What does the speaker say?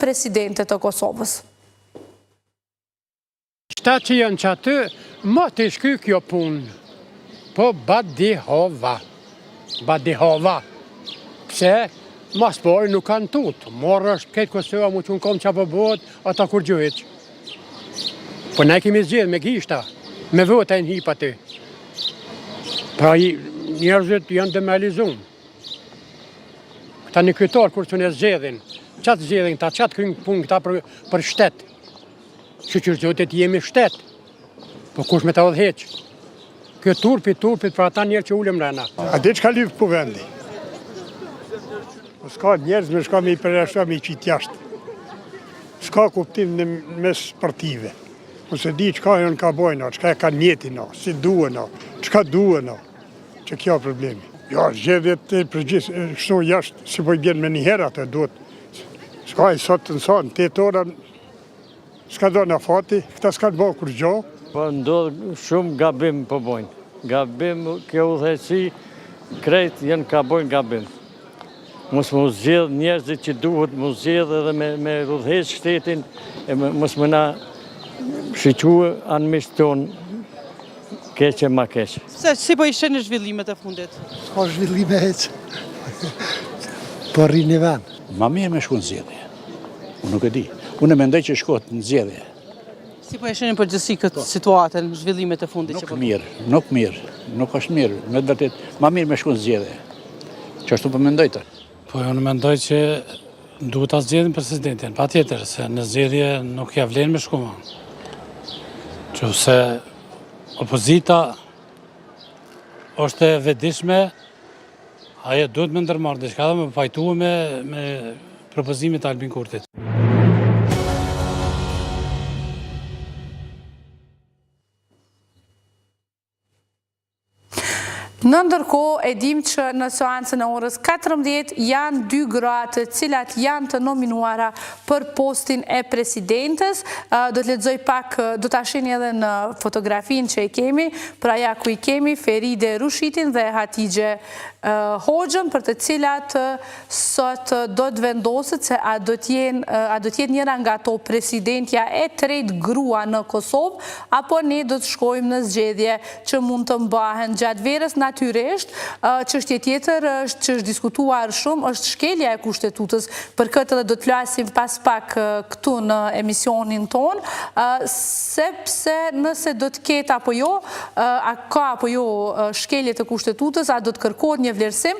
presidente të Kosovës. Qëta që janë që aty, ma të shky kjo punë, po badihova. Pse, mas pori nuk kanë tutë, morë është këtë Kosova, mu që në kom që apë bëhet, ata kur gjuhet. Po ne kemi zgjedhë me gishta, me vota e në hipa ty. Pra njerëzit janë demoralizuar. Këta një kryetar kur që në zgjedhin, qatë zgjedhin, ta qatë krynë punë këta për shtetë. Që zotit jemi shtet, po kush me ta odheq. Kjo turpit për ata njerë që ulem rena. A dhe që ka lypë po vendi? Ska njerëz me shka me i përreshta me i qitë jashtë. Ska kuptim në mes sportive. Ose di qka janë ka bojna, qka e ka njetina, si duhena, qka duhena, që kjo problemi. Ja, zgjedhjet të përgjithë, shtu jashtë, si po i bjen me një herë atë duhet. Ska i sot në sa, në 8 ora, s'ka do në fati, këta s'ka të bëhë kur gjo. Po ndodhë shumë gabim po bojnë. Gabim, kjo udhëheqësi, krejt jenë ka bojnë gabim. Mos më zgjedh njerëzit që duhet më zgjedh edhe me udhëheq shtetin, e mos më na shiqua anëmisht tonë keqe ma keqe. Si po ishe në zhvillimet e fundit? Ska zhvillime heqë, po rrinë në vend. Ma mirë me shku në zgjedhje, unë nuk e di. Unë e mendoj që shkot në zgjedhje. Si po ishe në përgjithësi këtë situatën, zhvillimet e fundit? Nuk mirë, nuk është mirë, me të vërtet, ma mirë me shku në zgjedhje. Që ashtu po mendoj të. Po unë mendoj që duhet ta zgjedhin presidentin, pa tjetër, se në zgjedhje nuk ja vlen me shku ma. Që se opozita është e vedishme, aje duhet me ndërmarrë diçka dhe me pajtu me propozimit të Albin Kurtit. Në ndërkohë, e dim që në seancën e orës 14 janë 2 gra të cilat janë të nominuara për postin e presidentes. Do të lexoj pak, do të shihni edhe në fotografin që i kemi, pra ja ku i kemi Feride Rushitin dhe Hatixhe Hoxhën, për të cilat sot do të vendoset se a do të jetë njëra nga ato presidentja e 3 grua në Kosovë, apo ne do të shkojmë në zgjedhje që mund të mbahen gjatë verës. Natyrisht, çështje tjetër është që është diskutuar shumë, është shkelja e kushtetutës, për këtë dhe do të flasim pas pak këtu në emisionin ton, sepse nëse do të ketë apo jo, a ka apo jo shkelje të kushtetutës, a do të kërkohet një vlerësim,